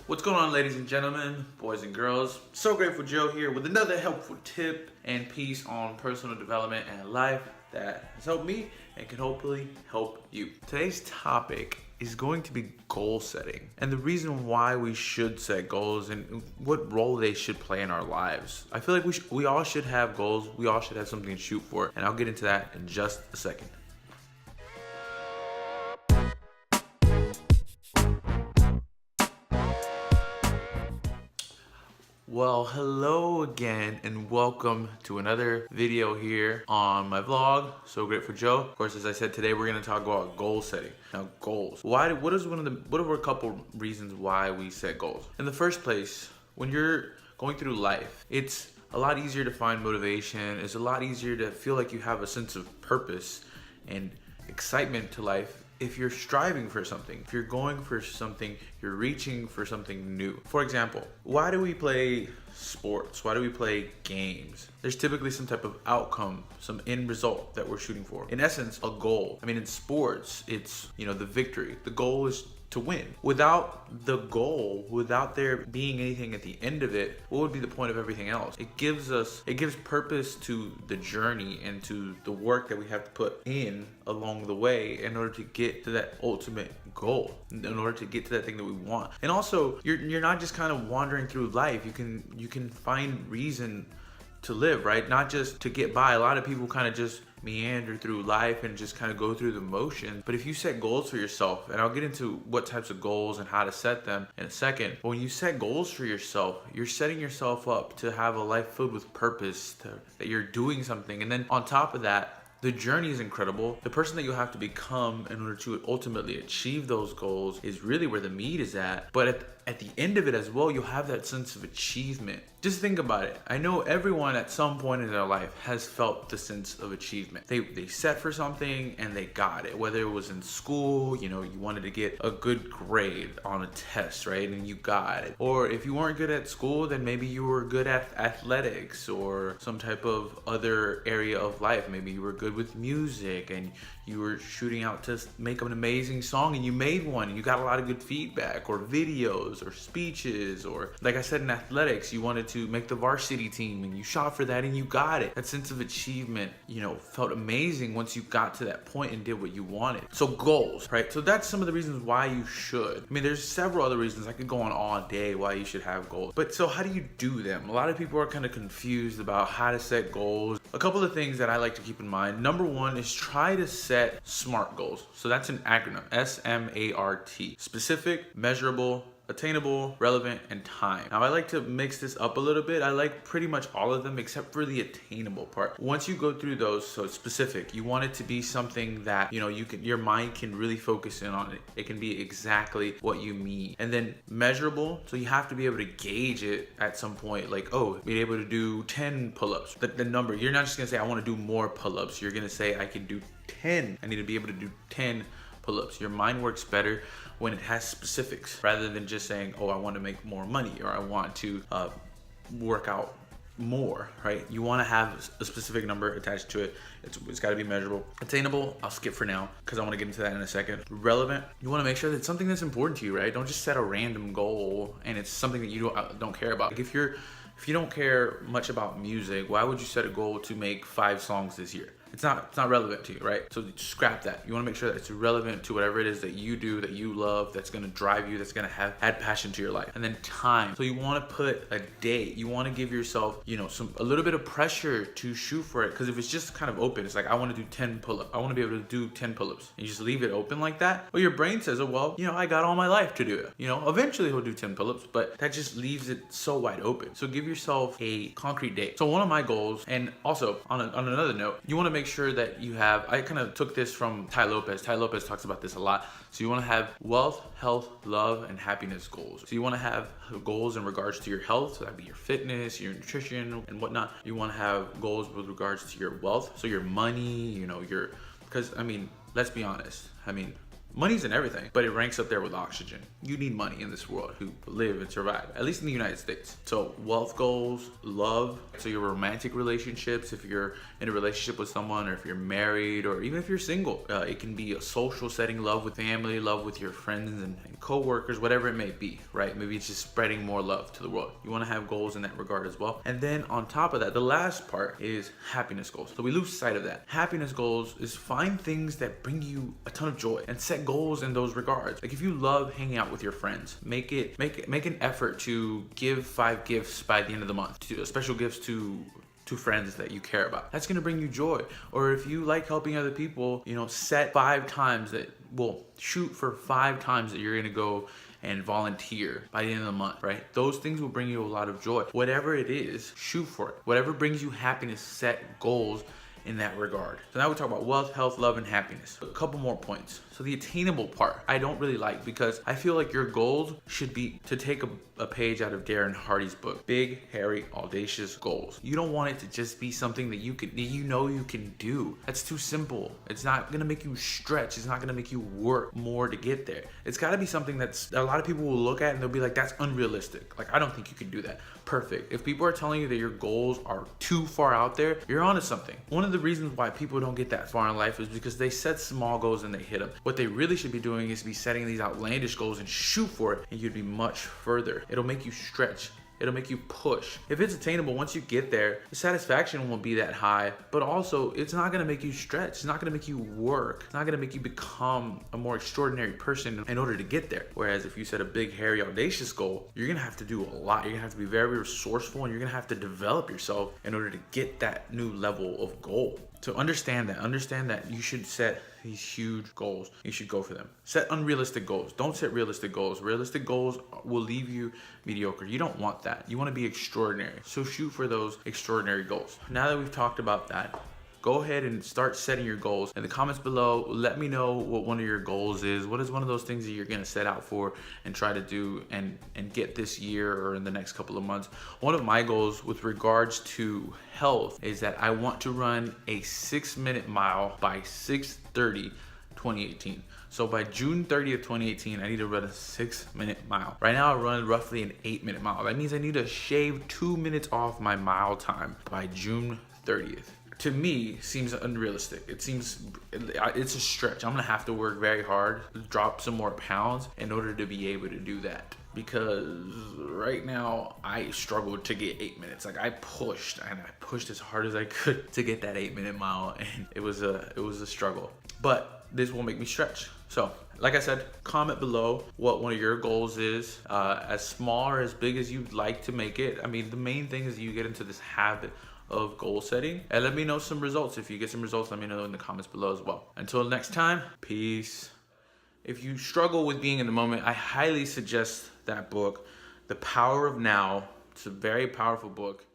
What's going on, ladies and gentlemen, boys and girls? So Grateful Joe here with another helpful tip and piece on personal development and life that has helped me and can hopefully help you. Today's topic is going to be goal setting and the reason why we should set goals and what role they should play in our lives. I feel like we all should have goals. We all should have something to shoot for, and I'll get into that in just a second. Well, hello again and welcome to another video here on my vlog, So Grateful Joe. Of course, as I said, today we're going to talk about goal setting. Now, goals. What are a couple reasons why we set goals? In the first place, when you're going through life, it's a lot easier to find motivation. It's a lot easier to feel like you have a sense of purpose and excitement to life if you're striving for something, if you're going for something, you're reaching for something new. For example, why do we play sports? Why do we play games? There's typically some type of outcome, some end result that we're shooting for. In essence, a goal. I mean, in sports, it's, the victory. The goal is to win. Without the goal, without there being anything at the end of it, what would be the point of everything else? It gives purpose to the journey and to the work that we have to put in along the way in order to get to that ultimate goal, in order to get to that thing that we want. And also, you're not just kind of wandering through life. You can find reason to live, right? Not just to get by. A lot of people kind of just meander through life and just kind of go through the motions. But if you set goals for yourself, and I'll get into what types of goals and how to set them in a second, but when you set goals for yourself, you're setting yourself up to have a life filled with purpose, that you're doing something. And then on top of that, the journey is incredible. The person that you have to become in order to ultimately achieve those goals is really where the meat is at. But at the end of it as well, you'll have that sense of achievement. Just think about it. I know everyone at some point in their life has felt the sense of achievement. They set for something and they got it. Whether it was in school, you wanted to get a good grade on a test, right? And you got it. Or if you weren't good at school, then maybe you were good at athletics or some type of other area of life. Maybe you were good with music and you were shooting out to make an amazing song and you made one and you got a lot of good feedback, or videos or speeches, or like I said, in athletics, you wanted to make the varsity team and you shot for that and you got it. That sense of achievement, felt amazing once you got to that point and did what you wanted. So goals, right? So that's some of the reasons why you should. I mean, there's several other reasons. I could go on all day why you should have goals. But so how do you do them? A lot of people are kind of confused about how to set goals. A couple of things that I like to keep in mind. Number one is try to set SMART goals. So that's an acronym, SMART. Specific, measurable, attainable, relevant, and time. Now, I like to mix this up a little bit. I like pretty much all of them except for the attainable part. Once you go through those, so specific, you want it to be something that, your mind can really focus in on it. It can be exactly what you mean. And then measurable, so you have to be able to gauge it at some point, like, be able to do 10 pull-ups. The number, you're not just gonna say, I wanna do more pull-ups. You're gonna say, I can do 10. I need to be able to do 10 pull-ups. Your mind works better when it has specifics rather than just saying, I want to make more money, or I want to work out more, right? You want to have a specific number attached to it. It's got to be measurable. Attainable, I'll skip for now because I want to get into that in a second. Relevant, you want to make sure that it's something that's important to you, right? Don't just set a random goal and it's something that you don't care about. Like if you don't care much about music, why would you set a goal to make 5 songs this year? It's not relevant to you, right? So scrap that. You want to make sure that it's relevant to whatever it is that you do, that you love, that's going to drive you, that's going to add passion to your life. And then time. So you want to put a date. You want to give yourself, a little bit of pressure to shoot for it. Because if it's just kind of open, it's like, I want to do 10 pull-ups. I want to be able to do 10 pull-ups. And you just leave it open like that. Well, your brain says, I got all my life to do it. Eventually he'll do 10 pull-ups, but that just leaves it so wide open. So give yourself a concrete date. So one of my goals, and also on another note, you want to make sure that you have, I kind of took this from Tai Lopez. Tai Lopez talks about this a lot. So you want to have wealth, health, love, and happiness goals. So you want to have goals in regards to your health. So that'd be your fitness, your nutrition, and whatnot. You want to have goals with regards to your wealth. So your money, because let's be honest. Money's in everything, but it ranks up there with oxygen. You need money in this world to live and survive, at least in the United States. So wealth goals, love, so your romantic relationships, if you're in a relationship with someone, or if you're married, or even if you're single, it can be a social setting, love with family, love with your friends and co-workers, whatever it may be, right? Maybe it's just spreading more love to the world. You want to have goals in that regard as well. And then on top of that, the last part is happiness goals. So we lose sight of that. Happiness goals is find things that bring you a ton of joy and set goals in those regards. Like if you love hanging out with your friends, make an effort to give 5 gifts by the end of the month, special gifts to friends that you care about. That's gonna bring you joy. Or if you like helping other people, set 5 times shoot for 5 times that you're gonna go and volunteer by the end of the month, right? Those things will bring you a lot of joy. Whatever it is, shoot for it. Whatever brings you happiness, set goals in that regard. So now we talk about wealth, health, love, and happiness. A couple more points. So the attainable part, I don't really like, because I feel like your goals should be to take a page out of Darren Hardy's book, Big, Hairy, Audacious Goals. You don't want it to just be something that you can do. That's too simple. It's not gonna make you stretch. It's not gonna make you work more to get there. It's gotta be something that's a lot of people will look at and they'll be like, that's unrealistic. Like, I don't think you can do that. Perfect. If people are telling you that your goals are too far out there, you're onto something. One of the reasons why people don't get that far in life is because they set small goals and they hit them. What they really should be doing is be setting these outlandish goals and shoot for it, and you'd be much further. It'll make you stretch. It'll make you push. If it's attainable, once you get there, the satisfaction won't be that high, but also it's not gonna make you stretch. It's not gonna make you work. It's not gonna make you become a more extraordinary person in order to get there. Whereas if you set a big, hairy, audacious goal, you're gonna have to do a lot. You're gonna have to be very resourceful, and you're gonna have to develop yourself in order to get that new level of goal. So understand that you should set these huge goals. You should go for them. Set unrealistic goals. Don't set realistic goals. Realistic goals will leave you mediocre. You don't want that. You want to be extraordinary. So shoot for those extraordinary goals. Now that we've talked about that, go ahead and start setting your goals. In the comments below, let me know what one of your goals is. What is one of those things that you're gonna set out for and try to do and get this year or in the next couple of months? One of my goals with regards to health is that I want to run a 6-minute mile by 6:30, 2018. So by June 30th, 2018, I need to run a 6-minute mile. Right now I run roughly an 8-minute mile. That means I need to shave 2 minutes off my mile time by June 30th. To me, seems unrealistic. It's a stretch. I'm gonna have to work very hard, drop some more pounds in order to be able to do that. Because right now I struggled to get 8 minutes. Like I pushed as hard as I could to get that 8-minute mile, and it was a struggle. But this will make me stretch. So, like I said, comment below what one of your goals is, as small or as big as you'd like to make it. I mean, the main thing is you get into this habit of goal setting, and let me know some results. If you get some results, let me know in the comments below as well. Until next time, peace. If you struggle with being in the moment, I highly suggest that book, The Power of Now. It's a very powerful book.